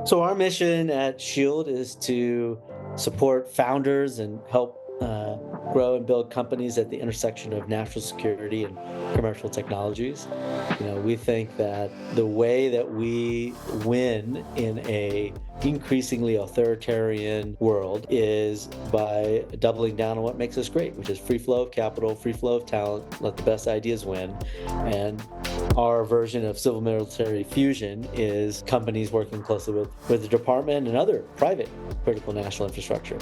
So our mission at Shield is to support founders and help grow and build companies at the intersection of national security and commercial technologies. We think that the way that we win in a increasingly authoritarian world is by doubling down on what makes us great, which is free flow of capital, free flow of talent, let the best ideas win. And our version of civil military fusion is companies working closely with the department and other private critical national infrastructure.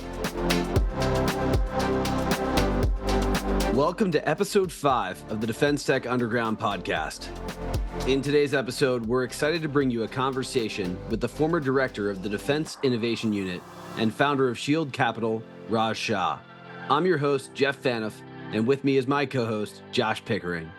Welcome to episode 5 of the Defense Tech Underground podcast. In today's episode, we're excited to bring you a conversation with the former director of the Defense Innovation Unit and founder of Shield Capital, Raj Shah. I'm your host, Jeff Fanoff, and with me is my co-host, Josh Pickering.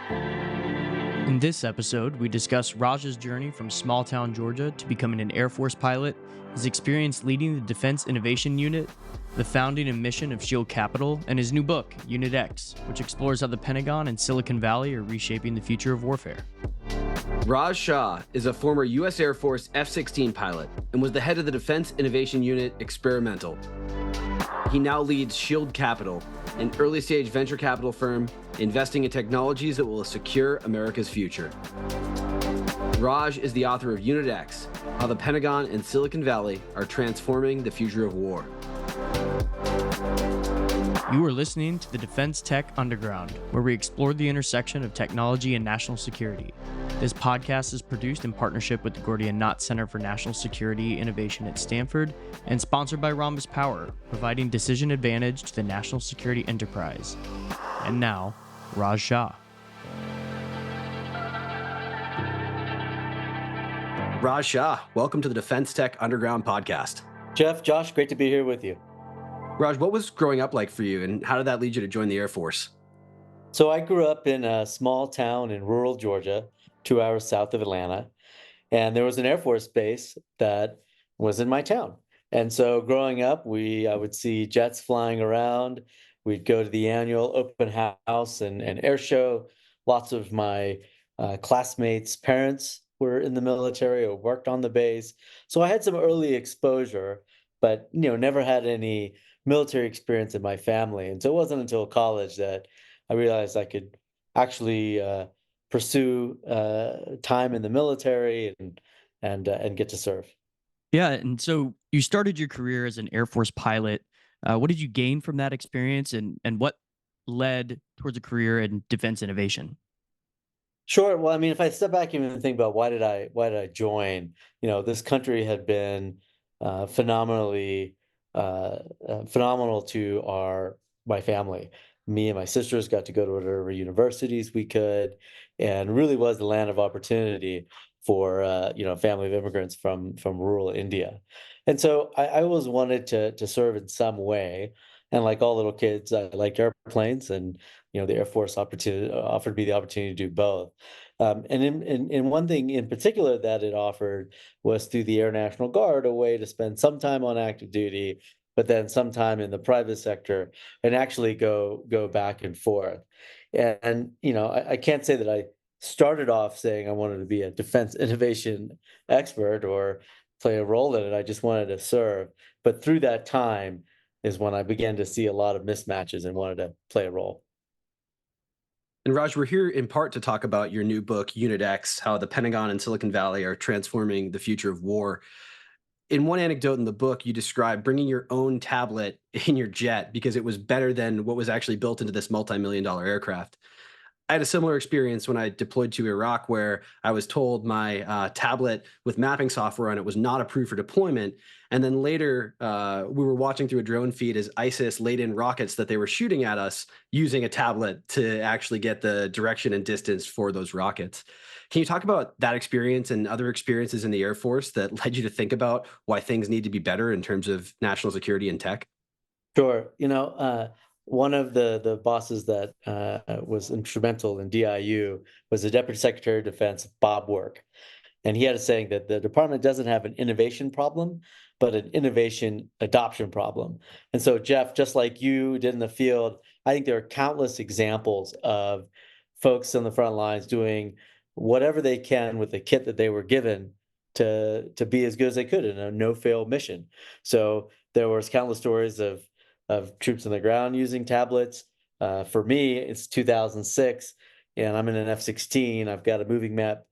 In this episode, we discuss Raj's journey from small-town Georgia to becoming an Air Force pilot, his experience leading the Defense Innovation Unit, the founding and mission of Shield Capital, and his new book, DIUx, which explores how the Pentagon and Silicon Valley are reshaping the future of warfare. Raj Shah is a former U.S. Air Force F-16 pilot and was the head of the Defense Innovation Unit Experimental. He now leads Shield Capital, an early-stage venture capital firm investing in technologies that will secure America's future. Raj is the author of DIUx, How the Pentagon and Silicon Valley are Transforming the Future of War. You are listening to the Defense Tech Underground, where we explore the intersection of technology and national security. This podcast is produced in partnership with the Gordian Knott Center for National Security Innovation at Stanford and sponsored by Rhombus Power, providing decision advantage to the national security enterprise. And now, Raj Shah. Raj Shah, welcome to the Defense Tech Underground podcast. Jeff, Josh, great to be here with you. Raj, what was growing up like for you, and how did that lead you to join the Air Force? So I grew up in a small town in rural Georgia, 2 hours south of Atlanta, and there was an Air Force base that was in my town. And so growing up, I would see jets flying around. We'd go to the annual open house and air show. Lots of my classmates' parents were in the military or worked on the base. So I had some early exposure, but never had any military experience in my family. And so it wasn't until college that I realized I could actually pursue time in the military and get to serve. Yeah, and so you started your career as an Air Force pilot. What did you gain from that experience, and what led towards a career in defense innovation? Sure. Well, I mean, if I step back and think about why did I join? This country had been phenomenally phenomenal to my family. Me and my sisters got to go to whatever universities we could, and really was the land of opportunity for a family of immigrants from rural India. And so I always wanted to serve in some way. And like all little kids, I liked airplanes, and the Air Force offered me the opportunity to do both. And in one thing in particular that it offered was through the Air National Guard, a way to spend some time on active duty, but then some time in the private sector and actually go back and forth. And I can't say that I started off saying I wanted to be a defense innovation expert or play a role in it. I just wanted to serve. But through that time is when I began to see a lot of mismatches and wanted to play a role. And Raj, we're here in part to talk about your new book, DIUx, How the Pentagon and Silicon Valley are Transforming the Future of War. In one anecdote in the book, you described bringing your own tablet in your jet because it was better than what was actually built into this multi-million-dollar aircraft. I had a similar experience when I deployed to Iraq, where I was told my tablet with mapping software on it was not approved for deployment. And then later, we were watching through a drone feed as ISIS laid in rockets that they were shooting at us using a tablet to actually get the direction and distance for those rockets. Can you talk about that experience and other experiences in the Air Force that led you to think about why things need to be better in terms of national security and tech? Sure. One of the bosses that was instrumental in DIU was the Deputy Secretary of Defense, Bob Work. And he had a saying that the department doesn't have an innovation problem, but an innovation adoption problem. And so, Jeff, just like you did in the field, I think there are countless examples of folks on the front lines doing whatever they can with the kit that they were given to be as good as they could in a no-fail mission. So there was countless stories of troops on the ground using tablets. For me, it's 2006, and I'm in an F-16. I've got a moving map.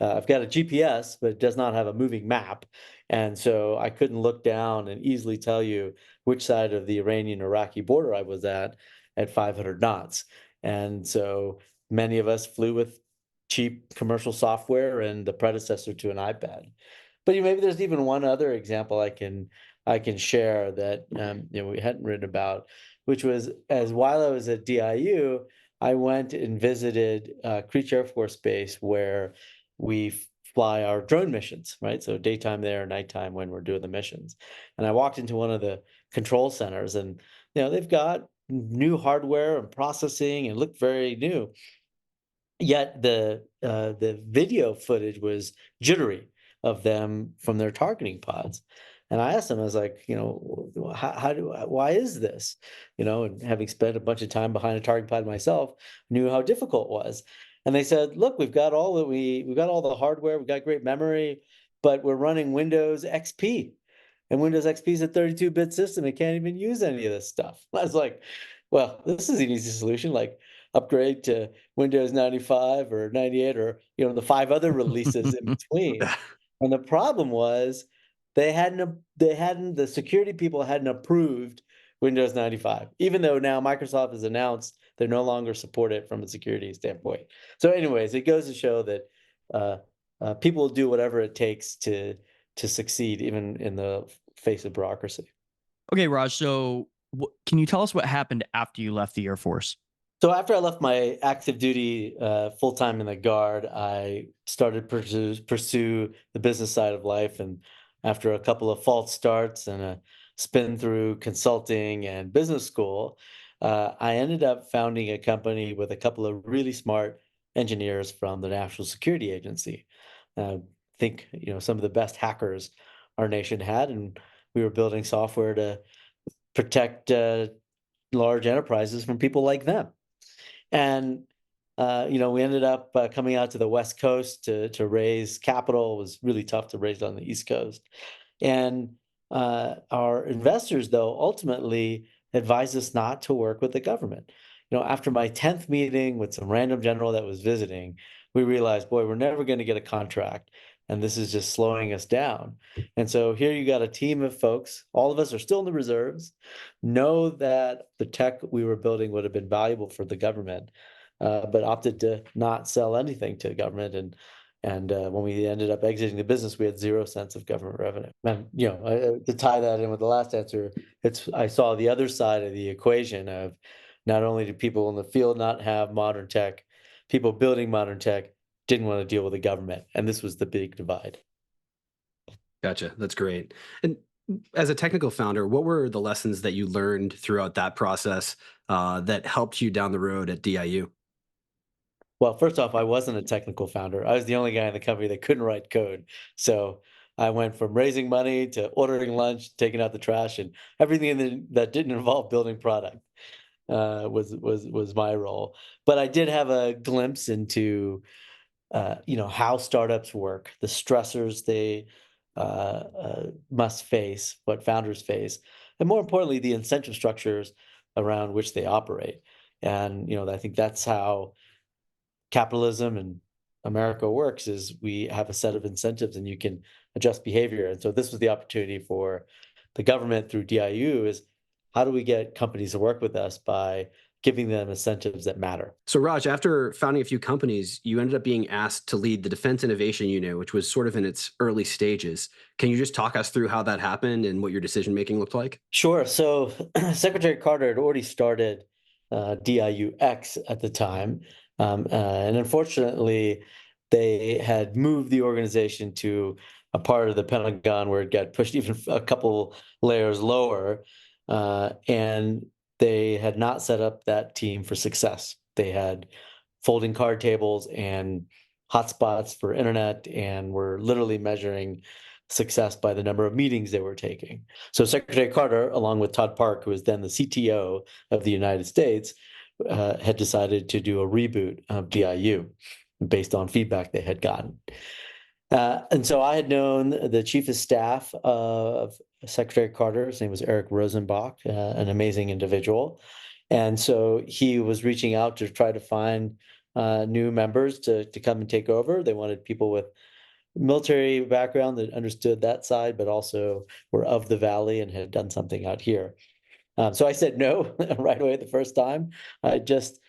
I've got a GPS, but it does not have a moving map. And so I couldn't look down and easily tell you which side of the Iranian-Iraqi border I was at 500 knots. And so many of us flew with cheap commercial software and the predecessor to an iPad. But maybe there's even one other example I can share that we hadn't written about, which was as while I was at DIU, I went and visited Creech Air Force Base where we fly our drone missions, right? So daytime there, nighttime when we're doing the missions. And I walked into one of the control centers, and they've got new hardware and processing and looked very new. Yet the video footage was jittery of them from their targeting pods. And I asked them, I was like, why is this? And having spent a bunch of time behind a targeting pod myself, knew how difficult it was. And they said, look, we've got all the hardware, we've got great memory, but we're running Windows XP. And Windows XP is a 32-bit system. It can't even use any of this stuff. I was like, well, this is an easy solution. Like upgrade to Windows 95 or 98 or the 5 other releases in between. And the problem was the security people hadn't approved Windows 95, even though now Microsoft has announced they no longer support it from a security standpoint. So anyways, it goes to show that people will do whatever it takes to succeed, even in the face of bureaucracy. Okay, Raj, so can you tell us what happened after you left the Air Force? So after I left my active duty full-time in the Guard, I started to pursue the business side of life. And after a couple of false starts and a spin through consulting and business school, I ended up founding a company with a couple of really smart engineers from the National Security Agency. I think some of the best hackers our nation had, and we were building software to protect large enterprises from people like them. And we ended up coming out to the West Coast to raise capital. It was really tough to raise it on the East Coast. And our investors, though, ultimately advised us not to work with the government. After my 10th meeting with some random general that was visiting, we realized, boy, we're never going to get a contract, and this is just slowing us down. And so here you got a team of folks, all of us are still in the reserves, know that the tech we were building would have been valuable for the government, but opted to not sell anything to the government. And when we ended up exiting the business, we had 0 cents of government revenue. And to tie that in with the last answer, I saw the other side of the equation of not only do people in the field not have modern tech, people building modern tech didn't want to deal with the government, and this was the big divide. Gotcha. That's great. And as a technical founder, what were the lessons that you learned throughout that process that helped you down the road at DIU? Well, first off, I wasn't a technical founder. I was the only guy in the company that couldn't write code. So I went from raising money to ordering lunch, taking out the trash, and everything that didn't involve building product was my role. But I did have a glimpse into how startups work, the stressors they must face, what founders face, and more importantly, the incentive structures around which they operate. And I think that's how capitalism and America works, is we have a set of incentives and you can adjust behavior. And so this was the opportunity for the government through DIU, is how do we get companies to work with us by giving them incentives that matter. So Raj, after founding a few companies, you ended up being asked to lead the Defense Innovation Unit, which was sort of in its early stages. Can you just talk us through how that happened and what your decision-making looked like? Sure. So Secretary Carter had already started DIUx at the time. And unfortunately, they had moved the organization to a part of the Pentagon where it got pushed even a couple layers lower. And they had not set up that team for success. They had folding card tables and hotspots for internet, and were literally measuring success by the number of meetings they were taking. So Secretary Carter, along with Todd Park, who was then the CTO of the United States, had decided to do a reboot of DIU based on feedback they had gotten. And so I had known the chief of staff of Secretary Carter. His name was Eric Rosenbach, an amazing individual. And so he was reaching out to try to find new members to come and take over. They wanted people with military background that understood that side, but also were of the Valley and had done something out here. So I said no right away the first time. I just,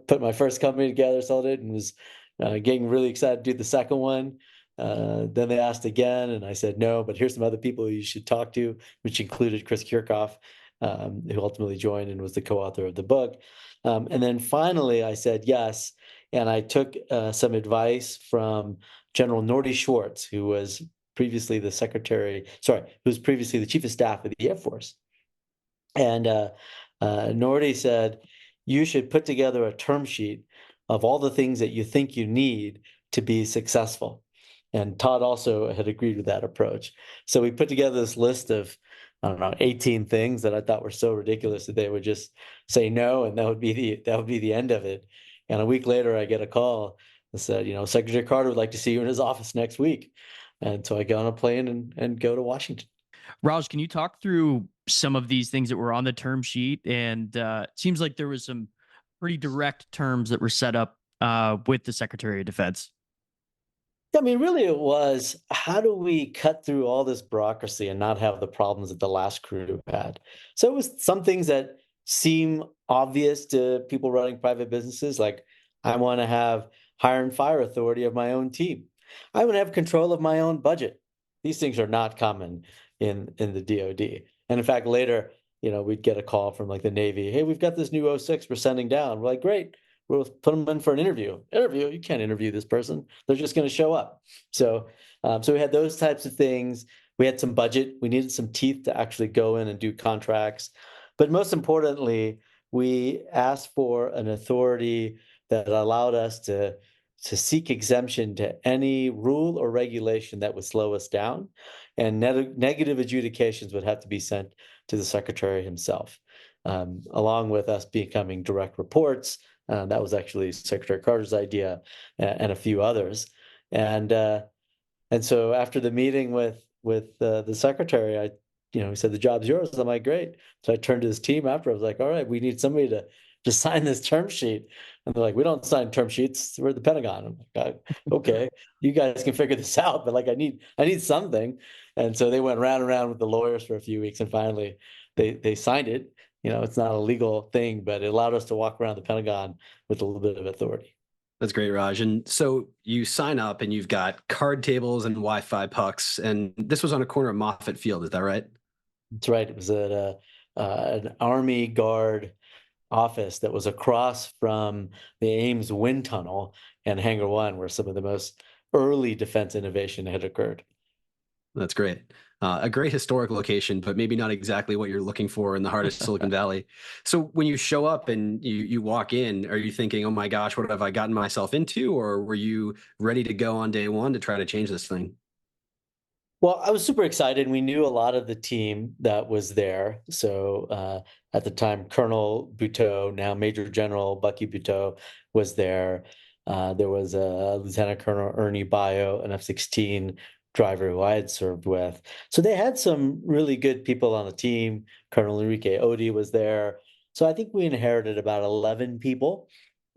put my first company together, sold it, and was getting really excited to do the second one. Then they asked again, and I said no, but here's some other people you should talk to, which included Chris Kirchhoff, who ultimately joined and was the co-author of the book. And then finally I said yes, and I took some advice from General Norty Schwartz, who was previously the chief of staff of the Air Force. And Norty said, you should put together a term sheet of all the things that you think you need to be successful. And Todd also had agreed with that approach. So we put together this list of, I don't know, 18 things that I thought were so ridiculous that they would just say no, and that would be the end of it. And a week later, I get a call that said, Secretary Carter would like to see you in his office next week. And so I get on a plane and go to Washington. Raj, can you talk through some of these things that were on the term sheet? And it seems like there was some pretty direct terms that were set up with the Secretary of Defense. I mean, really, it was, how do we cut through all this bureaucracy and not have the problems that the last crew had? So it was some things that seem obvious to people running private businesses, like I want to have hire and fire authority of my own team. I want to have control of my own budget. These things are not common in the DoD. And in fact, later, we'd get a call from like the Navy. Hey, we've got this new 06 we're sending down. We're like, great. We'll put them in for an interview. You can't interview this person. They're just going to show up. So we had those types of things. We had some budget. We needed some teeth to actually go in and do contracts. But most importantly, we asked for an authority that allowed us to seek exemption to any rule or regulation that would slow us down. And negative adjudications would have to be sent to the Secretary himself, along with us becoming direct reports. That was actually Secretary Carter's idea, and a few others. And so after the meeting with the secretary, he said, the job's yours. I'm like, great. So I turned to his team after. I was like, all right, we need somebody to sign this term sheet. And they're like, we don't sign term sheets. We're at the Pentagon. I'm like, okay, you guys can figure this out, but like, I need something. And so they went round and round with the lawyers for a few weeks, and finally they signed it. It's not a legal thing, but it allowed us to walk around the Pentagon with a little bit of authority. That's great, Raj. And so you sign up and you've got card tables and Wi-Fi pucks, and this was on a corner of Moffett Field. Is that right? That's right. It was at an Army Guard office that was across from the Ames Wind Tunnel and Hangar One, where some of the most early defense innovation had occurred. That's great. A great historic location, but maybe not exactly what you're looking for in the heart of Silicon Valley. So when you show up and you walk in, are you thinking, oh my gosh, what have I gotten myself into? Or were you ready to go on day one to try to change this thing? Well, I was super excited. We knew a lot of the team that was there. So at the time, Colonel Buteau, now Major General Bucky Buteau, was there. There was a Lieutenant Colonel Ernie Baio, an F-16 driver who I had served with. So they had some really good people on the team. Colonel Enrique Odi was there. So I think we inherited about 11 people,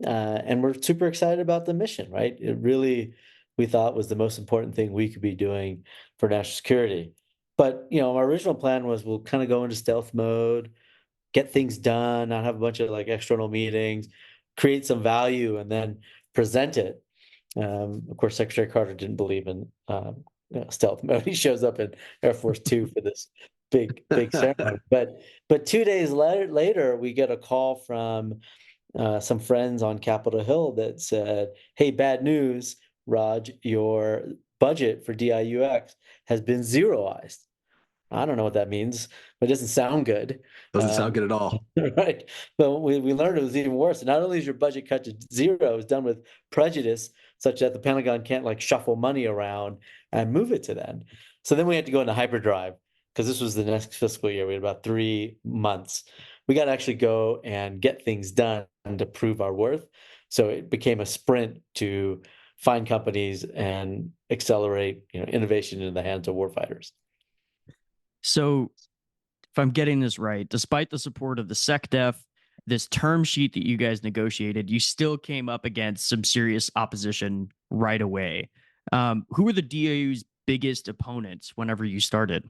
and we're super excited about the mission, right? It really, we thought, was the most important thing we could be doing for national security. But, my original plan was we'll kind of go into stealth mode, get things done, not have a bunch of like external meetings, create some value, and then present it. Of course, Secretary Carter didn't believe in stealth mode. He shows up in Air Force Two for this big ceremony. But 2 days later, we get a call from some friends on Capitol Hill that said, "Hey, bad news, Raj, your budget for DIUx has been zeroized." I don't know what that means, but it doesn't sound good. Doesn't sound good at all. Right. But we learned it was even worse. Not only is your budget cut to zero, it's done with prejudice, such that the Pentagon can't like shuffle money around and move it to them. So then we had to go into hyperdrive, because this was the next fiscal year. We had about 3 months. We got to actually go and get things done to prove our worth. So it became a sprint to find companies and accelerate, innovation in the hands of warfighters. So if I'm getting this right, despite the support of the SecDef, this term sheet that you guys negotiated, you still came up against some serious opposition right away. Who were the DIU's biggest opponents whenever you started?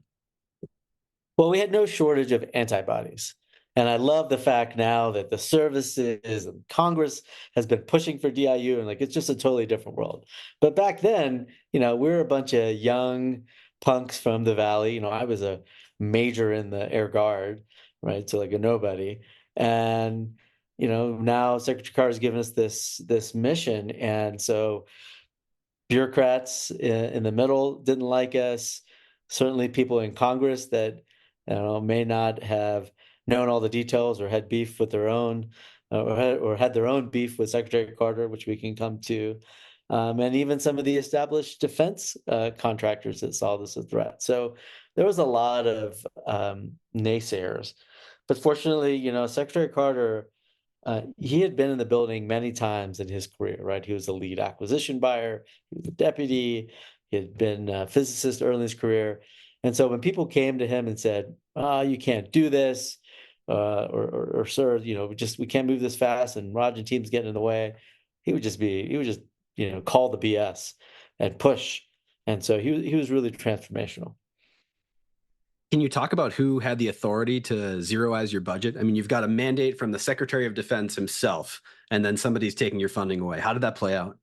Well, we had no shortage of antibodies. And I love the fact now that the services and Congress has been pushing for DIU, and it's just a totally different world. But back then, we were a bunch of young punks from the Valley. I was a major in the Air Guard, right? So a nobody. And, now Secretary Carter's given us this mission. And so bureaucrats in the middle didn't like us. Certainly people in Congress that may not have known all the details or had beef with their own or had their own beef with Secretary Carter, which we can come to. And even some of the established defense contractors that saw this as a threat. So there was a lot of naysayers. But fortunately, Secretary Carter, he had been in the building many times in his career, right? He was the lead acquisition buyer, he was the deputy, he had been a physicist early in his career. And so when people came to him and said, you can't do this, or sir, we can't move this fast, and Raj and team's getting in the way, he would just call the BS and push. And so he was really transformational. Can you talk about who had the authority to zeroize your budget? I mean, you've got a mandate from the Secretary of Defense himself, and then somebody's taking your funding away. How did that play out?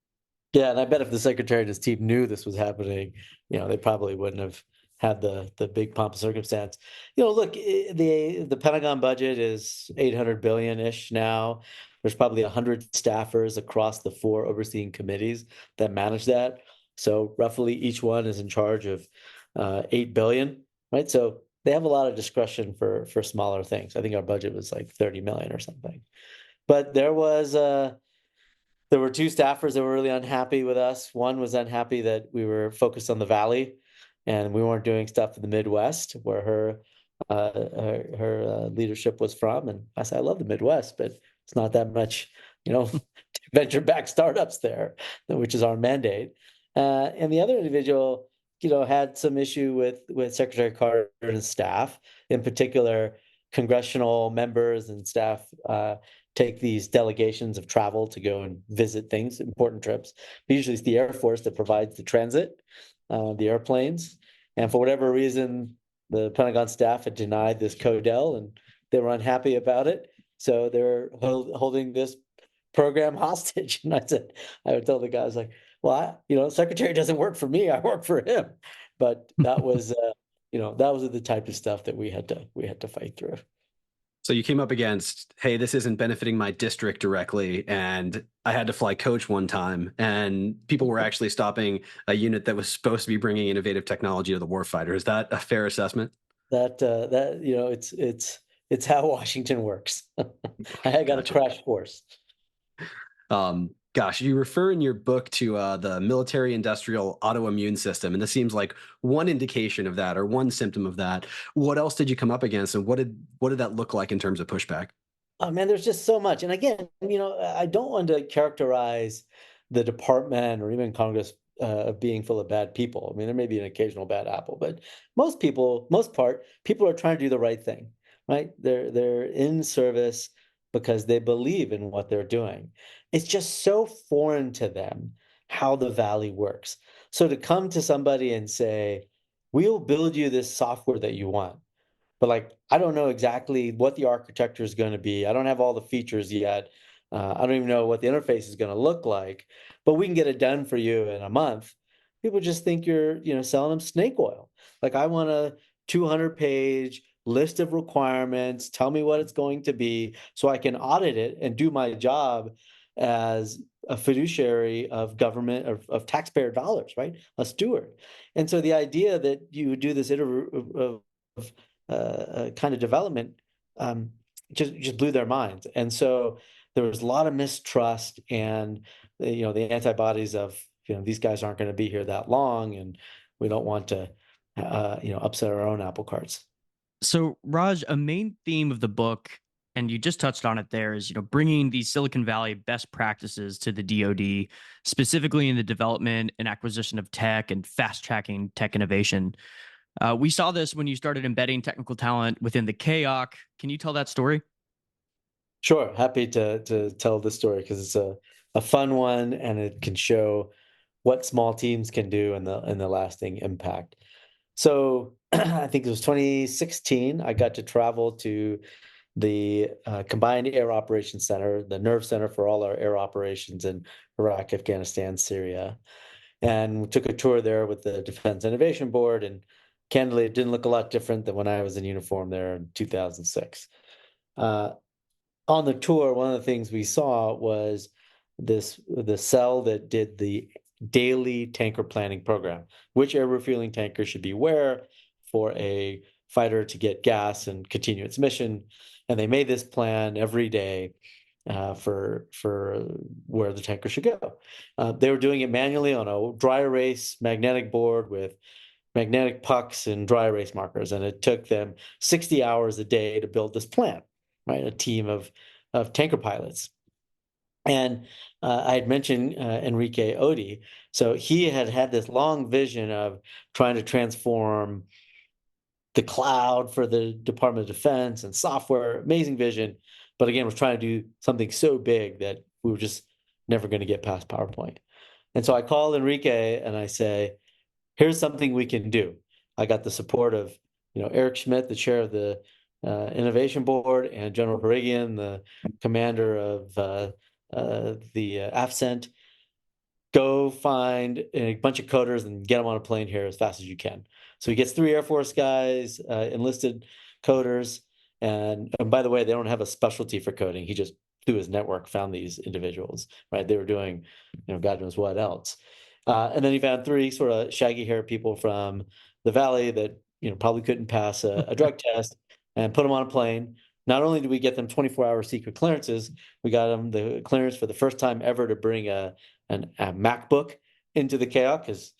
Yeah, and I bet if the Secretary and his team knew this was happening, they probably wouldn't have had the big pomp of circumstance. Look, the Pentagon budget is 800 billion-ish now. There's probably 100 staffers across the 4 overseeing committees that manage that. So roughly each one is in charge of 8 billion, right? So they have a lot of discretion for smaller things. I think our budget was 30 million or something. But there were 2 staffers that were really unhappy with us. One was unhappy that we were focused on the Valley and we weren't doing stuff in the Midwest where her leadership was from. And I said, I love the Midwest, but it's not that much, venture-backed startups there, which is our mandate. And the other individual, had some issue with Secretary Carter and his staff, in particular, congressional members and staff take these delegations of travel to go and visit things, important trips. But usually it's the Air Force that provides the transit, the airplanes. And for whatever reason, the Pentagon staff had denied this CODEL and they were unhappy about it. So they're holding this program hostage. And I would tell the guys well, Secretary doesn't work for me, I work for him. But that was, that was the type of stuff that we had to fight through. So you came up against, hey, this isn't benefiting my district directly, and I had to fly coach one time, and people were actually stopping a unit that was supposed to be bringing innovative technology to the warfighter. Is that a fair assessment? That it's how Washington works. I got a crash course. Gosh, you refer in your book to the military-industrial autoimmune system, and this seems like one indication of that or one symptom of that. What else did you come up against, and what did that look like in terms of pushback? Oh man, there's just so much. And again, I don't want to characterize the department or even Congress of being full of bad people. I mean, there may be an occasional bad apple, but most part, people are trying to do the right thing, right? They're in service because they believe in what they're doing. It's just so foreign to them how the Valley works. So to come to somebody and say, we'll build you this software that you want, but I don't know exactly what the architecture is going to be. I don't have all the features yet. I don't even know what the interface is going to look like, but we can get it done for you in a month. People just think you're, selling them snake oil. I want a 200-page list of requirements, tell me what it's going to be so I can audit it and do my job as a fiduciary of government, of taxpayer dollars, right? A steward. And so the idea that you would do this kind of development just blew their minds. And so there was a lot of mistrust and, the antibodies of, these guys aren't going to be here that long and we don't want to, upset our own apple carts. So, Raj, a main theme of the book and you just touched on it there, is bringing these Silicon Valley best practices to the DoD, specifically in the development and acquisition of tech and fast tracking tech innovation. We saw this when you started embedding technical talent within the KOC. Can you tell that story? Sure, happy to tell the story because it's a fun one and it can show what small teams can do in the lasting impact. So I think it was 2016. I got to travel to the Combined Air Operations Center, the nerve center for all our air operations in Iraq, Afghanistan, Syria, and we took a tour there with the Defense Innovation Board. And candidly, it didn't look a lot different than when I was in uniform there in 2006. On the tour, one of the things we saw was the cell that did the daily tanker planning program, which air refueling tanker should be where for a fighter to get gas and continue its mission. And they made this plan every day for where the tanker should go. They were doing it manually on a dry erase magnetic board with magnetic pucks and dry erase markers, and it took them 60 hours a day to build this plan. Right, a team of tanker pilots. And I had mentioned Enrique Odi. So he had this long vision of trying to transform the cloud for the Department of Defense and software, amazing vision. But again, was trying to do something so big that we were just never going to get past PowerPoint. And so I call Enrique and I say, here's something we can do. I got the support of Eric Schmidt, the chair of the Innovation Board, and General Harigian, the commander of the AFCENT. Go find a bunch of coders and get them on a plane here as fast as you can. So he gets 3 Air Force guys, enlisted coders, and by the way, they don't have a specialty for coding. He just through his network found these individuals. Right, they were doing, God knows what else. And then he found 3 sort of shaggy hair people from the Valley that probably couldn't pass a drug test, and put them on a plane. Not only did we get them 24-hour secret clearances, we got them the clearance for the first time ever to bring a MacBook into the KOC because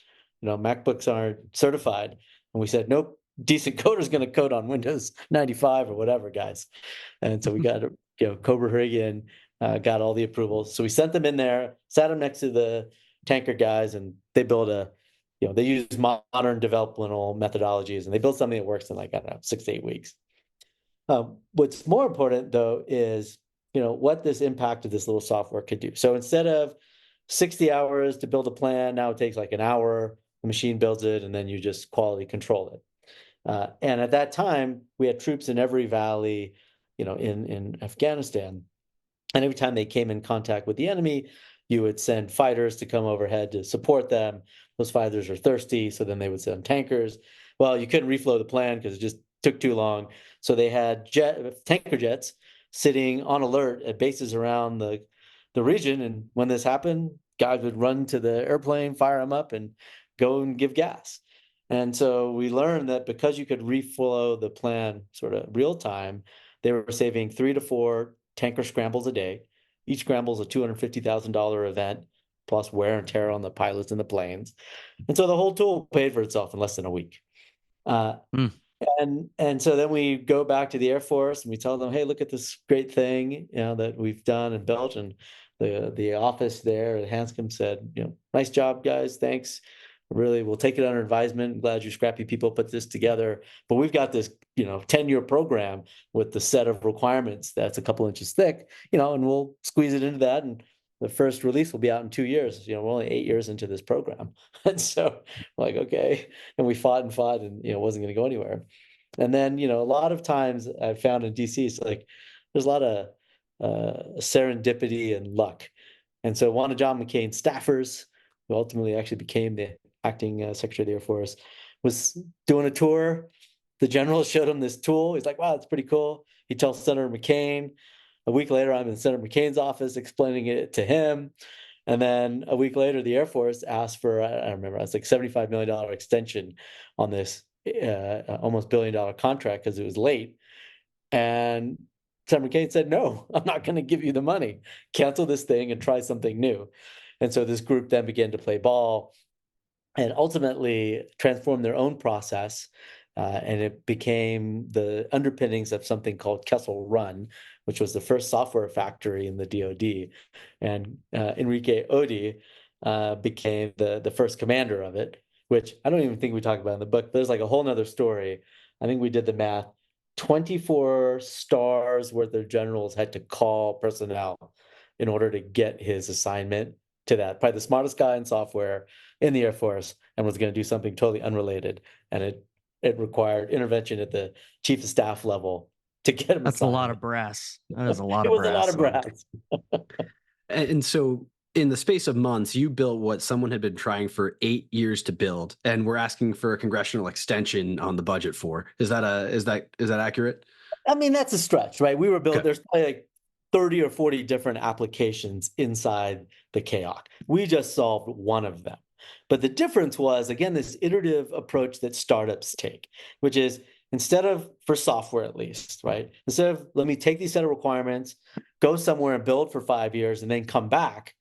MacBooks aren't certified. And we said, nope, decent coder's going to code on Windows 95 or whatever, guys. And so we got Cobra Harigian got all the approvals. So we sent them in there, sat them next to the tanker guys, and they built they use modern developmental methodologies, and they built something that works in 6 to 8 weeks. What's more important, though, is what this impact of this little software could do. So instead of 60 hours to build a plan, now it takes an hour. The machine builds it, and then you just quality control it. And at that time, we had troops in every valley, in Afghanistan. And every time they came in contact with the enemy, you would send fighters to come overhead to support them. Those fighters are thirsty, so then they would send tankers. Well, you couldn't reflow the plan because it just took too long. So they had tanker jets sitting on alert at bases around the region. And when this happened, guys would run to the airplane, fire them up, and go and give gas. And so we learned that because you could reflow the plan sort of real time, they were saving 3 to 4 tanker scrambles a day. Each scramble is a $250,000 event, plus wear and tear on the pilots and the planes. And so the whole tool paid for itself in less than a week. And so then we go back to the Air Force and we tell them, hey, look at this great thing that we've done in Belgium. The office there at Hanscom said, nice job, guys. Thanks. Really, we'll take it under advisement. I'm glad you scrappy people put this together. But we've got this, 10-year program with the set of requirements that's a couple inches thick, and we'll squeeze it into that. And the first release will be out in 2 years. We're only 8 years into this program. And so okay. And we fought and it wasn't going to go anywhere. And then, a lot of times I found in DC, it's there's a lot of serendipity and luck. And so one of John McCain's staffers, who ultimately actually became the acting Secretary of the Air Force, was doing a tour. The general showed him this tool. He's like, wow, it's pretty cool. He tells Senator McCain. A week later, I'm in Senator McCain's office explaining it to him. And then a week later, the Air Force asked for, I don't remember, it's $75 million extension on this almost $1 billion contract because it was late. And Senator McCain said, no, I'm not going to give you the money. Cancel this thing and try something new. And so this group then began to play ball and ultimately transform their own process. And it became the underpinnings of something called Kessel Run, which was the first software factory in the DoD, and Enrique Odi became the first commander of it, which I don't even think we talk about in the book. There's like a whole nother story. I think we did the math. 24 stars worth of generals had to call personnel in order to get his assignment to that. Probably the smartest guy in software in the Air Force, and was going to do something totally unrelated. And it required intervention at the chief of staff level to get him That's a assigned. lot of brass. That is a lot It of was brass. a lot of brass. And so in the space of months, you built what someone had been trying for 8 years to build, and we're asking for a congressional extension on the budget for. Is that accurate? I mean, that's a stretch, right? We were built, Okay. there's probably like 30 or 40 different applications inside the KAOC. We just solved one of them. But the difference was, again, this iterative approach that startups take, which is instead of, for software at least, right? Instead of, let me take these set of requirements, go somewhere and build for 5 years and then come back,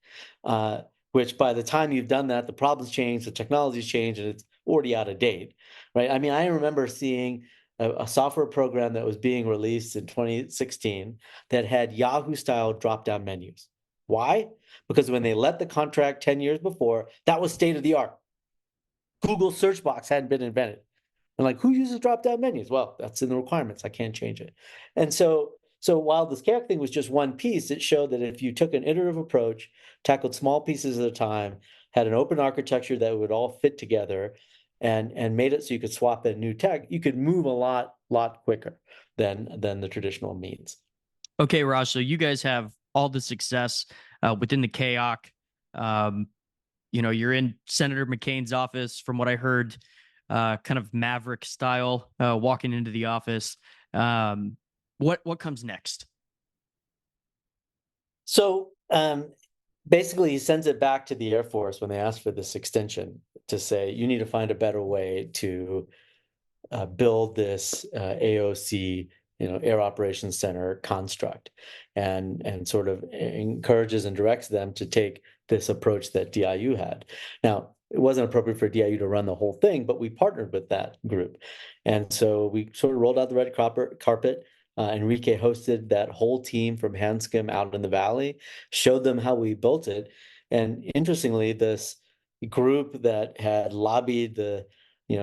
which by the time you've done that, the problems change, the technology's changed, and it's already out of date, right? I mean, I remember seeing a software program that was being released in 2016 that had Yahoo-style drop-down menus. Why? Because when they let the contract 10 years before, that was state of the art. Google search box hadn't been invented. And like, who uses drop-down menus? Well, that's in the requirements. I can't change it. And so while this KAOC thing was just one piece, it showed that if you took an iterative approach, tackled small pieces at a time, had an open architecture that would all fit together, and made it so you could swap in new tech, you could move a lot quicker than the traditional means. Okay, Raj, so you guys have all the success within the KAOC. You're in Senator McCain's office, from what I heard, kind of maverick style, walking into the office. What comes next? So basically, he sends it back to the Air Force when they ask for this extension to say, you need to find a better way to build this AOC, Air Operations Center construct, and sort of encourages and directs them to take this approach that DIU had. Now, it wasn't appropriate for DIU to run the whole thing, but we partnered with that group. And so we sort of rolled out the red carpet. Enrique hosted that whole team from Hanscom out in the Valley, showed them how we built it. And interestingly, this group that had lobbied the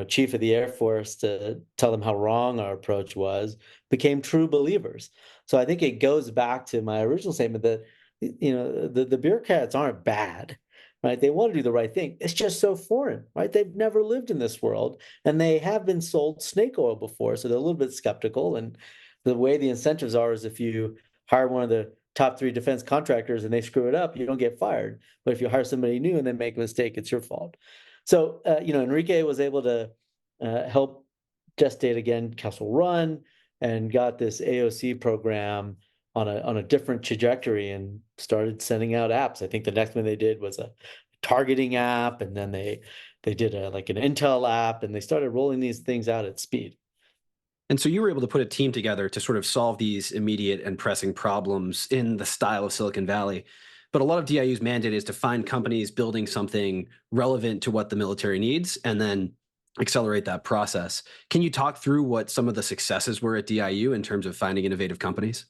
chief of the Air Force to tell them how wrong our approach was became true believers. So I think it goes back to my original statement that the bureaucrats aren't bad, right? They want to do the right thing. It's just so foreign, right? They've never lived in this world, and they have been sold snake oil before, so they're a little bit skeptical. And the way the incentives are is if you hire one of the top 3 defense contractors and they screw it up, you don't get fired. But if you hire somebody new and they make a mistake, it's your fault. So, Enrique was able to help gestate again Castle Run, and got this AOC program on a different trajectory and started sending out apps. I think the next one they did was a targeting app, and then they did an Intel app, and they started rolling these things out at speed. And so you were able to put a team together to sort of solve these immediate and pressing problems in the style of Silicon Valley. But a lot of DIU's mandate is to find companies building something relevant to what the military needs and then accelerate that process. Can you talk through what some of the successes were at DIU in terms of finding innovative companies?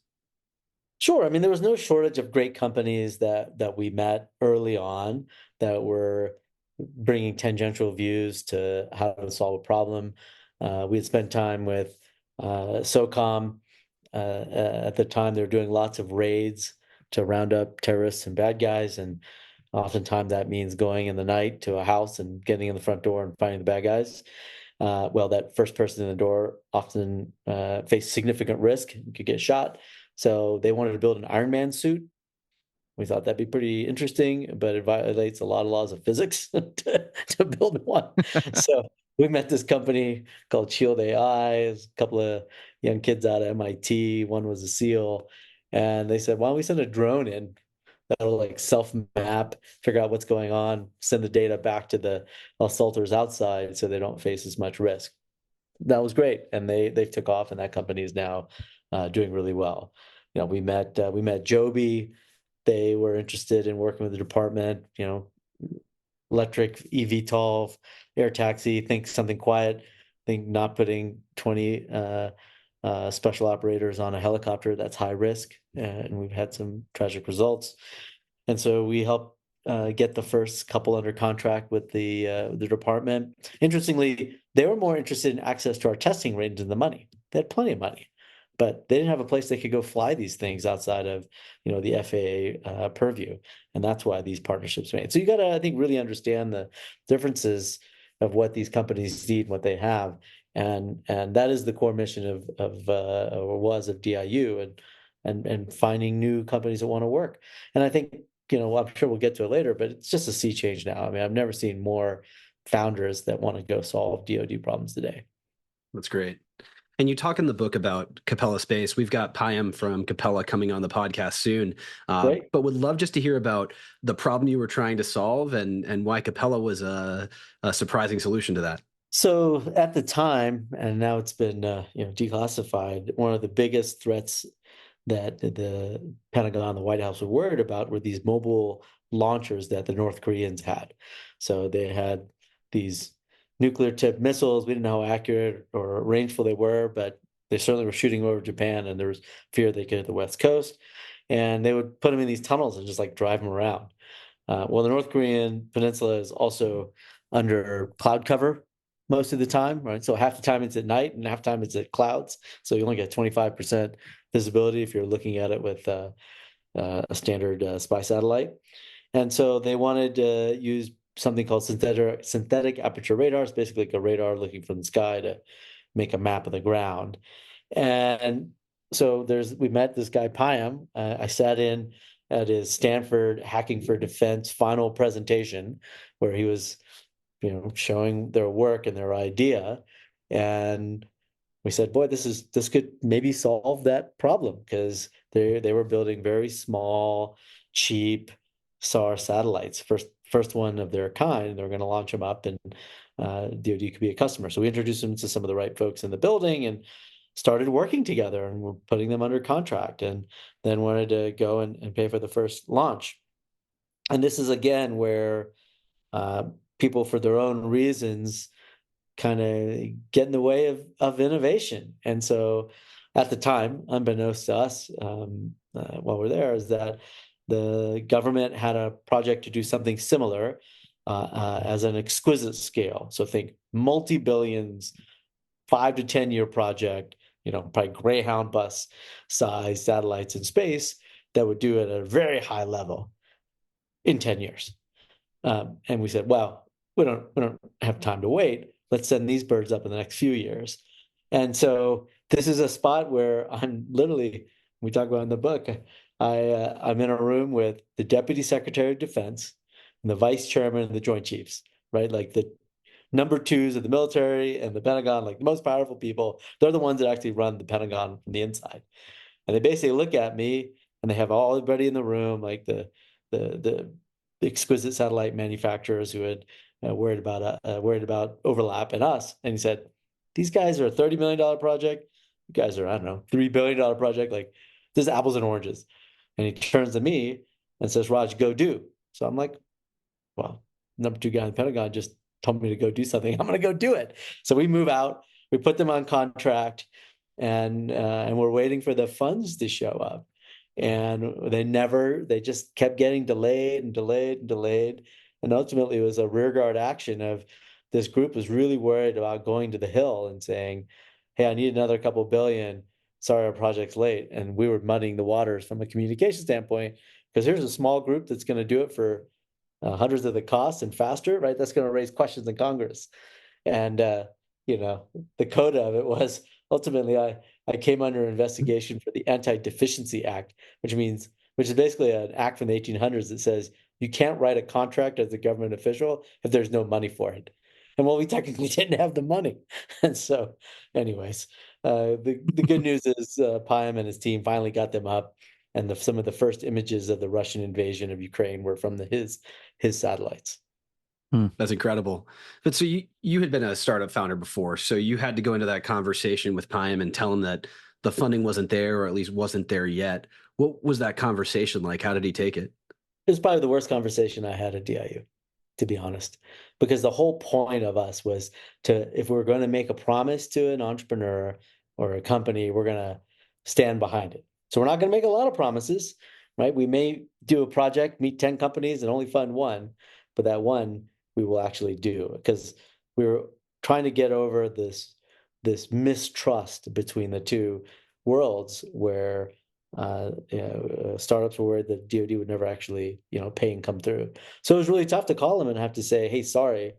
Sure. I mean, there was no shortage of great companies that we met early on that were bringing tangential views to how to solve a problem. We had spent time with SOCOM. At the time, they were doing lots of raids to round up terrorists and bad guys, and oftentimes that means going in the night to a house and getting in the front door and finding the bad guys. Well, that first person in the door often faced significant risk, could get shot. So they wanted to build an Iron Man suit. We thought that'd be pretty interesting, but it violates a lot of laws of physics to build one. So we met this company called Shield AI. A couple of young kids out of MIT. One was a SEAL, and they said, "Why don't we send a drone in that'll self-map, figure out what's going on, send the data back to the assaulters outside, so they don't face as much risk." That was great, and they took off, and that company is now doing really well. We met Joby. They were interested in working with the department, electric eVTOL, air taxi, think something quiet, think not putting 20 special operators on a helicopter that's high risk, and we've had some tragic results. And so we helped get the first couple under contract with the department. Interestingly, they were more interested in access to our testing range than the money. They had plenty of money, but they didn't have a place they could go fly these things outside of, the FAA purview, and that's why these partnerships made. So you got to, I think, really understand the differences of what these companies need, what they have, and that is the core mission or was of DIU, and finding new companies that want to work. And I think, I'm sure we'll get to it later, but it's just a sea change now. I mean, I've never seen more founders that want to go solve DoD problems today. That's great. And you talk in the book about Capella Space. We've got Payam from Capella coming on the podcast soon, Great. but would love just to hear about the problem you were trying to solve and why Capella was a surprising solution to that. So at the time, and now it's been declassified, one of the biggest threats that the Pentagon and the White House were worried about were these mobile launchers that the North Koreans had. So they had these nuclear tipped missiles. We didn't know how accurate or rangeful they were, but they certainly were shooting over Japan, and there was fear they could hit the West Coast. And they would put them in these tunnels and just like drive them around. Well, the North Korean peninsula is also under cloud cover most of the time, right? So half the time it's at night and half the time it's at clouds. So you only get 25% visibility if you're looking at it with a standard spy satellite. And so they wanted to use something called synthetic aperture radar. It's basically like a radar looking from the sky to make a map of the ground. And so we met this guy Payam. I sat in at his Stanford Hacking for Defense final presentation, where he was showing their work and their idea. And we said, boy, this could maybe solve that problem, because they were building very small, cheap SAR satellites, first one of their kind. They were going to launch them up, and DoD could be a customer. So we introduced them to some of the right folks in the building and started working together, and we're putting them under contract, and then wanted to go and pay for the first launch. And this is again where people, for their own reasons, kind of get in the way of innovation. And so at the time, unbeknownst to us, while we're there, is that the government had a project to do something similar as an exquisite scale. So think multi-billions, 5 to 10 year project, probably Greyhound bus size satellites in space that would do it at a very high level in 10 years. And we said, well, we don't have time to wait. Let's send these birds up in the next few years. And so this is a spot where I'm literally, we talk about in the book, I'm in a room with the Deputy Secretary of Defense and the Vice Chairman of the Joint Chiefs, right? Like the number twos of the military and the Pentagon, like the most powerful people. They're the ones that actually run the Pentagon from the inside. And they basically look at me, and they have everybody in the room, like the exquisite satellite manufacturers who had worried about overlap, and us. And he said, these guys are a $30 million project. You guys are, I don't know, $3 billion project. Like, this is apples and oranges. And he turns to me and says, Raj, go do. So I'm like, well, number two guy in the Pentagon just told me to go do something. I'm going to go do it. So we move out, we put them on contract, and we're waiting for the funds to show up. And they just kept getting delayed and delayed and delayed. And ultimately it was a rearguard action of this group was really worried about going to the Hill and saying, hey, I need another couple billion. Sorry, our project's late. And we were muddying the waters from a communication standpoint, because here's a small group that's going to do it for hundreds of the cost and faster, right? That's going to raise questions in Congress. And, the coda of it was ultimately I came under investigation for the Anti-Deficiency Act, which is basically an act from the 1800s that says you can't write a contract as a government official if there's no money for it. And well, we technically didn't have the money. And so anyways, the good news is Payam and his team finally got them up, and some of the first images of the Russian invasion of Ukraine were from his satellites. That's incredible. But so you had been a startup founder before, so you had to go into that conversation with Payam and tell him that the funding wasn't there, or at least wasn't there yet. What was that conversation like? How did he take it? It was probably the worst conversation I had at DIU, to be honest, because the whole point of us was if we were going to make a promise to an entrepreneur or a company, we're going to stand behind it. So we're not going to make a lot of promises, right? We may do a project, meet 10 companies and only fund one, but that one we will actually do, because we were trying to get over this mistrust between the two worlds, where startups were worried that DoD would never actually pay and come through. So it was really tough to call them and have to say, hey, sorry,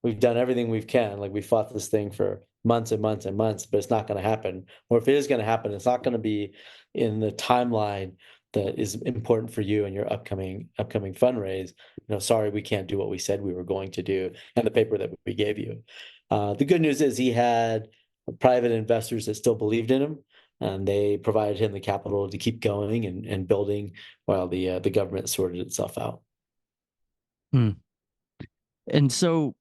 we've done everything we can. Like, we fought this thing for months and months and months, but it's not going to happen. Or if it is going to happen, it's not going to be in the timeline that is important for you and your upcoming fundraise. Sorry, we can't do what we said we were going to do, and the paper that we gave you. The good news is he had private investors that still believed in him, and they provided him the capital to keep going and building while the government sorted itself out. And so,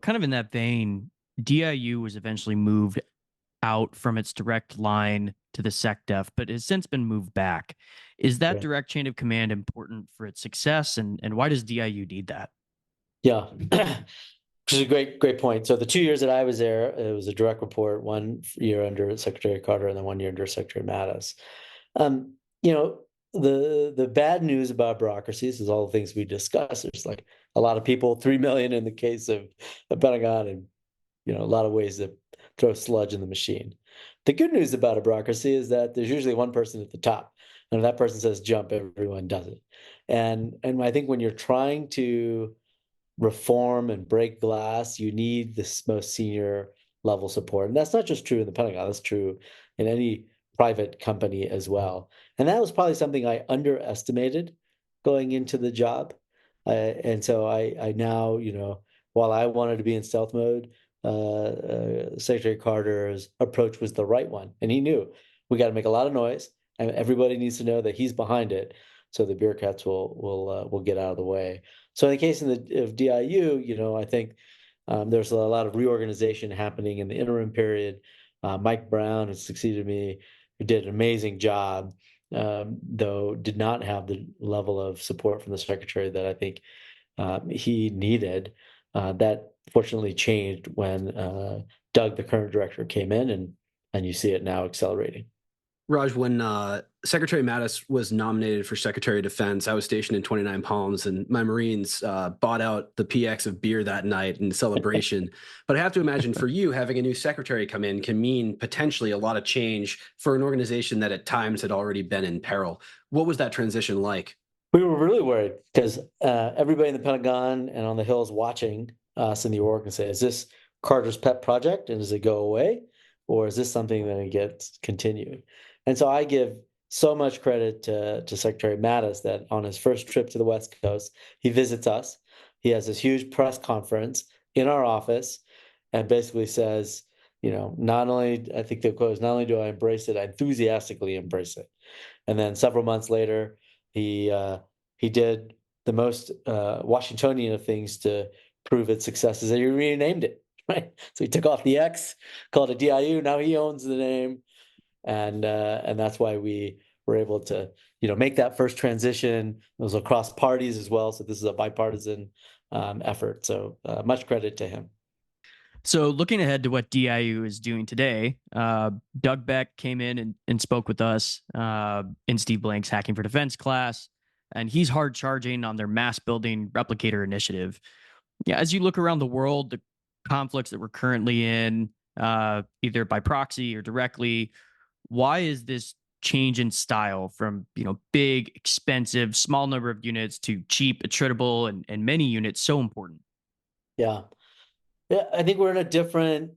kind of in that vein, DIU was eventually moved out from its direct line to the SecDef, but has since been moved back. Is that direct chain of command important for its success, and why does DIU need that? Yeah, which is a great point. So the 2 years that I was there, it was a direct report, 1 year under Secretary Carter and then 1 year under Secretary Mattis. The bad news about bureaucracies is all the things we discussed. There's like a lot of people, 3 million in the case of the Pentagon, and a lot of ways to throw sludge in the machine. The good news about a bureaucracy is that there's usually one person at the top, and if that person says jump, everyone does it. And I think when you're trying to reform and break glass, you need this most senior level support. And that's not just true in the Pentagon, that's true in any private company as well. And that was probably something I underestimated going into the job. And so I now, while I wanted to be in stealth mode, Secretary Carter's approach was the right one. And he knew we got to make a lot of noise, and everybody needs to know that he's behind it, so the bureaucrats will get out of the way. So in the case of DIU, I think there's a lot of reorganization happening in the interim period. Mike Brown, who succeeded me, who did an amazing job, though did not have the level of support from the secretary that I think he needed. That fortunately changed when Doug, the current director, came in, and you see it now accelerating. Raj, when Secretary Mattis was nominated for Secretary of Defense, I was stationed in 29 Palms, and my Marines bought out the PX of beer that night in celebration. But I have to imagine for you, having a new secretary come in can mean potentially a lot of change for an organization that at times had already been in peril. What was that transition like? We were really worried because everybody in the Pentagon and on the Hill is watching us in the org and say, is this Carter's pet project and does it go away? Or is this something that gets continued? And so I give so much credit to Secretary Mattis that on his first trip to the West Coast, he visits us. He has this huge press conference in our office and basically says, not only, I think the quote is, not only do I embrace it, I enthusiastically embrace it. And then several months later, he did the most Washingtonian of things to prove its success, is that he renamed it, right? So he took off the X, called it DIU. Now he owns the name. And that's why we were able to, make that first transition. It was across parties as well. So this is a bipartisan effort. So much credit to him. So looking ahead to what DIU is doing today, Doug Beck came in and spoke with us in Steve Blank's Hacking for Defense class, and he's hard charging on their mass building replicator initiative. Yeah, as you look around the world, the conflicts that we're currently in, either by proxy or directly, why is this change in style from big, expensive, small number of units to cheap, attritable, and many units so important? Yeah, I think we're in a different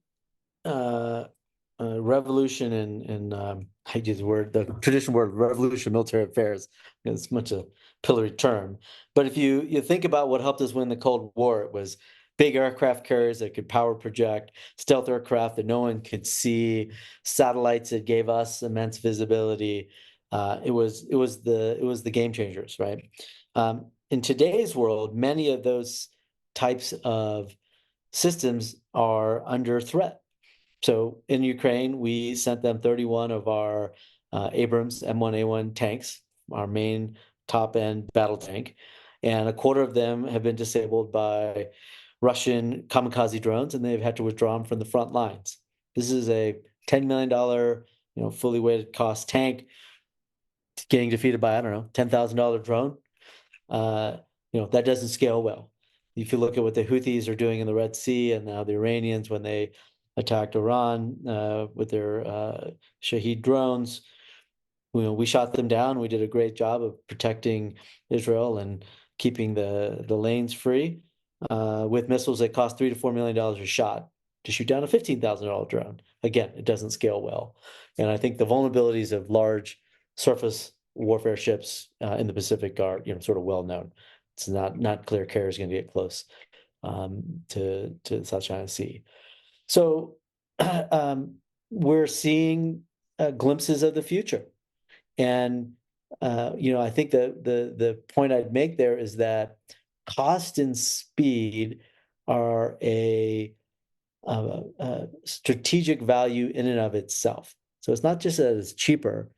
revolution in I use the traditional word revolution in military affairs. It's much a pillory term, but if you think about what helped us win the Cold War, it was big aircraft carriers that could power project, stealth aircraft that no one could see, satellites that gave us immense visibility. It was the game changers, right? In today's world, many of those types of systems are under threat. So in Ukraine, we sent them 31 of our Abrams M1A1 tanks, our main top-end battle tank, and a quarter of them have been disabled by Russian kamikaze drones, and they've had to withdraw them from the front lines. This is a $10 million, fully weighted cost tank getting defeated by, I don't know, $10,000 drone. That doesn't scale well. If you look at what the Houthis are doing in the Red Sea, and now the Iranians, when they attacked Iran with their Shahed drones, we shot them down. We did a great job of protecting Israel and keeping the lanes free with missiles that cost $3 to $4 million a shot to shoot down a $15,000 drone. Again, it doesn't scale well. And I think the vulnerabilities of large surface warfare ships in the Pacific are, sort of well known. It's not clear carrier is going to get close to the South China Sea. So we're seeing glimpses of the future. And I think the point I'd make there is that cost and speed are a strategic value in and of itself. So it's not just that it's cheaper,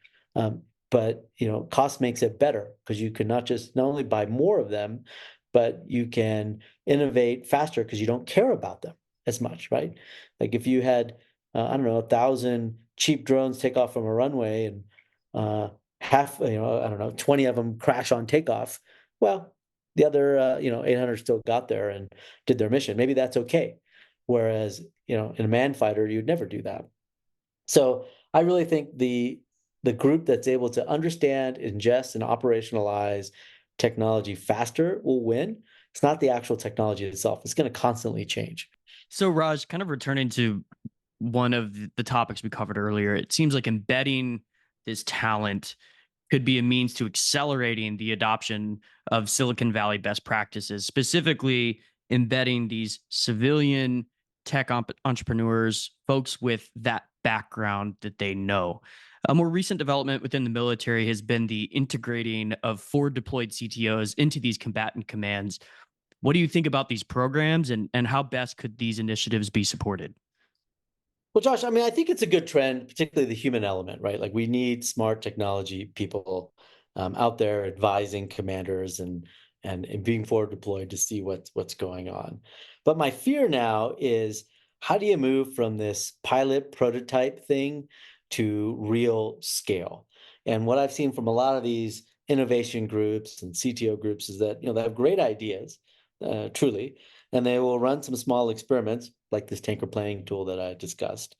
but cost makes it better, because you can not only buy more of them, but you can innovate faster because you don't care about them as much, right? Like if you had, 1,000 cheap drones take off from a runway and half, 20 of them crash on takeoff, well, the other, 800 still got there and did their mission. Maybe that's okay. Whereas, in a manned fighter, you'd never do that. So I really think the group that's able to understand, ingest, and operationalize technology faster will win. It's not the actual technology itself. It's going to constantly change. So, Raj, kind of returning to one of the topics we covered earlier, it seems like embedding this talent could be a means to accelerating the adoption of Silicon Valley best practices, specifically embedding these civilian tech entrepreneurs, folks with that background that they know. A more recent development within the military has been the integrating of forward deployed CTOs into these combatant commands. What do you think about these programs, and how best could these initiatives be supported? Well, Josh, I think it's a good trend, particularly the human element, right? Like we need smart technology people out there advising commanders and being forward deployed to see what's going on. But my fear now is, how do you move from this pilot prototype thing to real scale? And what I've seen from a lot of these innovation groups and CTO groups is that they have great ideas, truly, and they will run some small experiments like this tanker planning tool that I discussed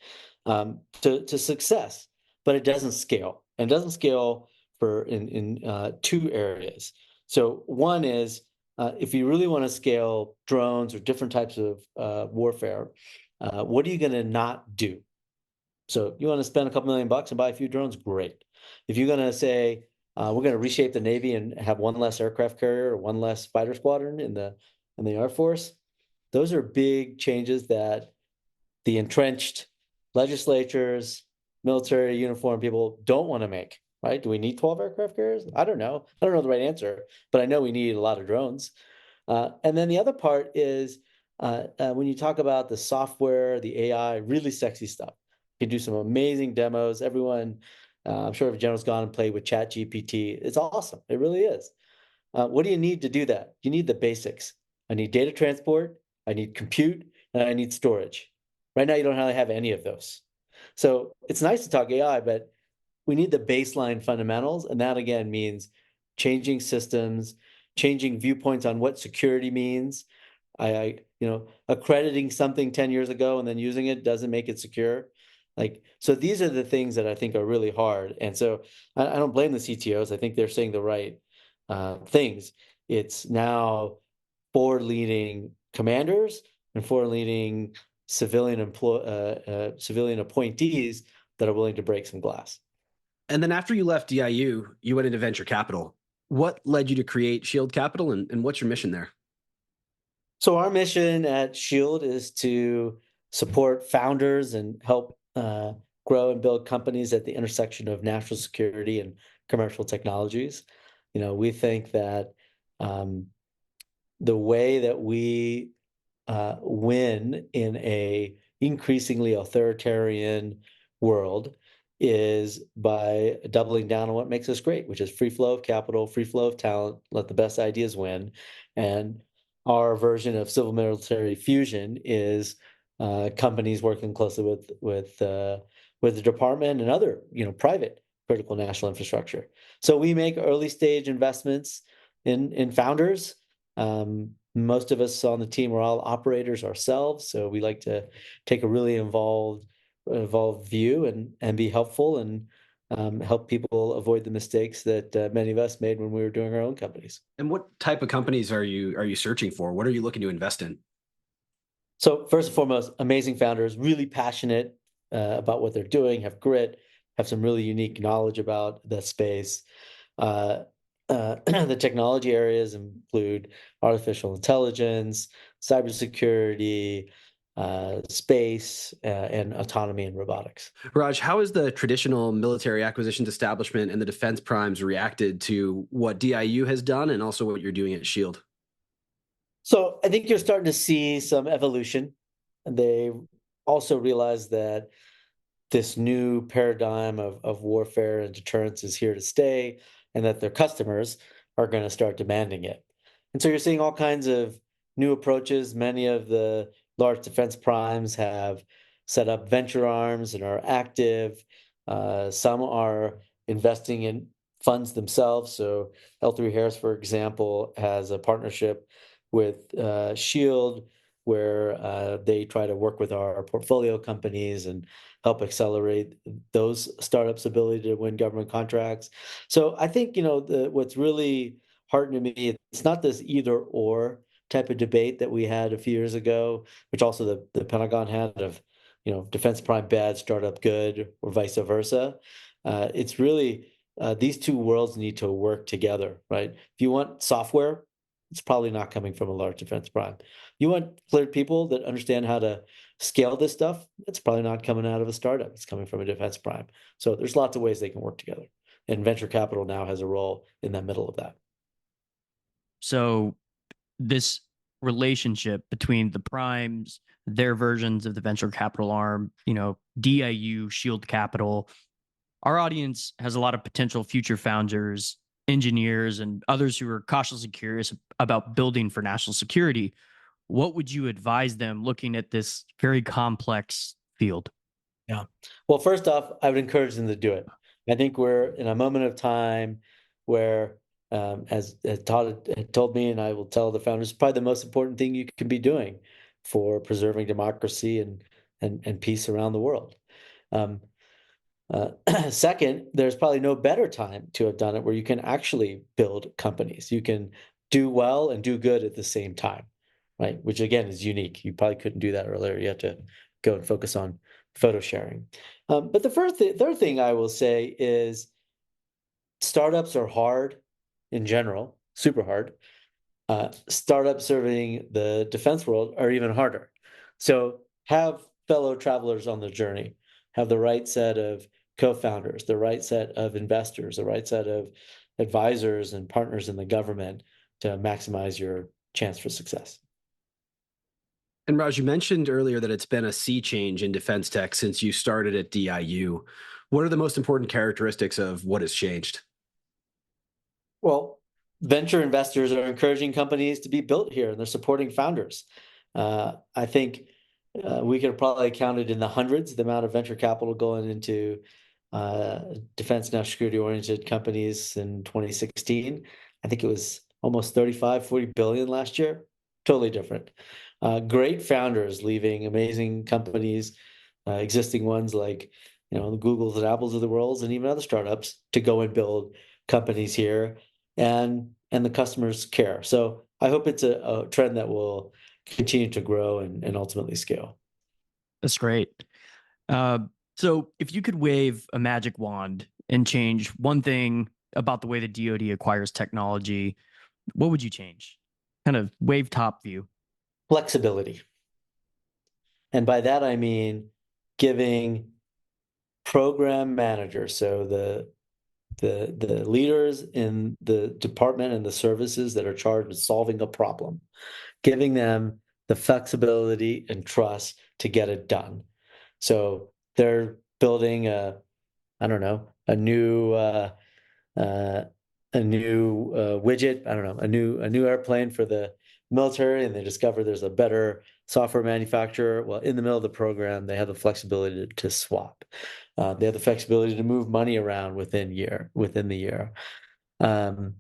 to success, but it doesn't scale, and it doesn't scale in two areas. So one is if you really want to scale drones or different types of warfare, what are you going to not do? So you want to spend a couple $1,000,000 and buy a few drones? Great. If you're going to say we're going to reshape the Navy and have one less aircraft carrier or one less fighter squadron in the Air Force, those are big changes that the entrenched legislatures, military uniform people don't want to make, right? Do we need 12 aircraft carriers? I don't know. I don't know the right answer, but I know we need a lot of drones. And then the other part is when you talk about the software, the AI, really sexy stuff. You can do some amazing demos. Everyone, I'm sure if General's gone and played with ChatGPT, it's awesome. It really is. What do you need to do that? You need the basics. I need data transport, I need compute, and I need storage. Right now, you don't really have any of those. So it's nice to talk AI, but we need the baseline fundamentals. And that, again, means changing systems, changing viewpoints on what security means. Accrediting something 10 years ago and then using it doesn't make it secure. So these are the things that I think are really hard. And so I don't blame the CTOs. I think they're saying the right things. It's now forward-leaning commanders and forward-leaning civilian appointees that are willing to break some glass. And then after you left DIU, you went into venture capital. What led you to create Shield Capital, and what's your mission there? So our mission at Shield is to support founders and help grow and build companies at the intersection of national security and commercial technologies. We think that the way that we win in a increasingly authoritarian world is by doubling down on what makes us great, which is free flow of capital, free flow of talent, let the best ideas win. And our version of civil military fusion is companies working closely with the department and other private critical national infrastructure. So we make early stage investments in founders. Most of us on the team are all operators ourselves, so we like to take a really involved view and be helpful and help people avoid the mistakes that many of us made when we were doing our own companies. And what type of companies are you searching for? What are you looking to invest in? So first and foremost, amazing founders, really passionate about what they're doing, have grit, have some really unique knowledge about the space. The technology areas include artificial intelligence, cybersecurity, space, and autonomy and robotics. Raj, how has the traditional military acquisitions establishment and the defense primes reacted to what DIU has done and also what you're doing at Shield? So I think you're starting to see some evolution. They also realize that this new paradigm of warfare and deterrence is here to stay, and that their customers are going to start demanding it. And so you're seeing all kinds of new approaches. Many of the large defense primes have set up venture arms and are active. Some are investing in funds themselves. So L3 Harris, for example, has a partnership with Shield, where they try to work with our portfolio companies and help accelerate those startups' ability to win government contracts. So I think what's really heartening to me, it's not this either or type of debate that we had a few years ago, which also the Pentagon had of defense prime bad, startup good, or vice versa. It's really these two worlds need to work together, right? If you want software, it's probably not coming from a large defense prime. You want cleared people that understand how to scale this stuff, it's probably not coming out of a startup. It's coming from a defense prime. So there's lots of ways they can work together. And venture capital now has a role in the middle of that. So this relationship between the primes, their versions of the venture capital arm, DIU, Shield Capital, our audience has a lot of potential future founders, engineers, and others who are cautiously curious about building for national security. What would you advise them looking at this very complex field? Yeah. Well, first off, I would encourage them to do it. I think we're in a moment of time where, as Todd had told me, and I will tell the founders, probably the most important thing you can be doing for preserving democracy and peace around the world. Second, there's probably no better time to have done it where you can actually build companies. You can do well and do good at the same time, right? Which again is unique. You probably couldn't do that earlier. You have to go and focus on photo sharing. But the third thing I will say is startups are hard in general, super hard. Startups serving the defense world are even harder. So have fellow travelers on the journey, have the right set of co-founders, the right set of investors, the right set of advisors and partners in the government to maximize your chance for success. And Raj, you mentioned earlier that it's been a sea change in defense tech since you started at DIU. What are the most important characteristics of what has changed? Well, venture investors are encouraging companies to be built here, and they're supporting founders. I think we could have probably counted in the hundreds the amount of venture capital going into defense national security oriented companies in 2016. I think it was almost 40 billion last year. Totally different. Great founders leaving amazing companies, existing ones like the Googles and Apples of the world, and even other startups to go and build companies here, and the customers care. So I hope it's a trend that will continue to grow and ultimately scale. That's great. So if you could wave a magic wand and change one thing about the way the DoD acquires technology, what would you change? Kind of wave top view. Flexibility. And by that, I mean giving program managers, so the leaders in the department and the services that are charged with solving a problem, giving them the flexibility and trust to get it done. So they're building a new widget, a new airplane for the military and they discover there's a better software manufacturer, well, in the middle of the program, they have the flexibility to swap. They have the flexibility to move money around within the year. And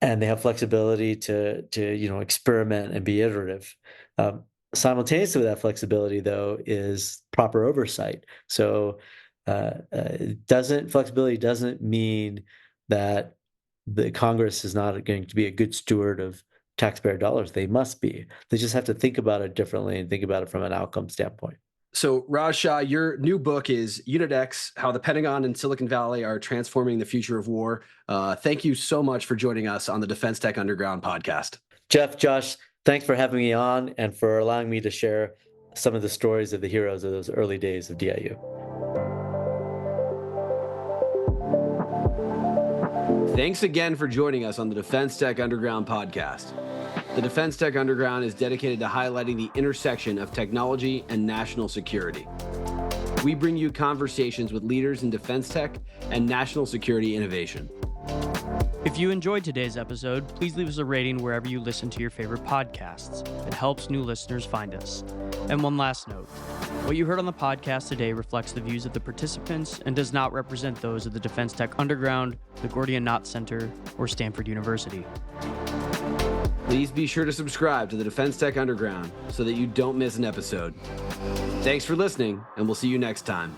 they have flexibility to experiment and be iterative. Simultaneously with that flexibility, though, is proper oversight. So flexibility doesn't mean that the Congress is not going to be a good steward of taxpayer dollars. They must be. They just have to think about it differently and think about it from an outcome standpoint. So, Raj Shah, your new book is UnitX, How the Pentagon and Silicon Valley Are Transforming the Future of War. Thank you so much for joining us on the Defense Tech Underground podcast. Jeff, Josh, thanks for having me on and for allowing me to share some of the stories of the heroes of those early days of DIU. Thanks again for joining us on the Defense Tech Underground podcast. The Defense Tech Underground is dedicated to highlighting the intersection of technology and national security. We bring you conversations with leaders in defense tech and national security innovation. If you enjoyed today's episode, please leave us a rating wherever you listen to your favorite podcasts. It helps new listeners find us. And one last note. What you heard on the podcast today reflects the views of the participants and does not represent those of the Defense Tech Underground, the Gordian Knot Center, or Stanford University. Please be sure to subscribe to the Defense Tech Underground so that you don't miss an episode. Thanks for listening, and we'll see you next time.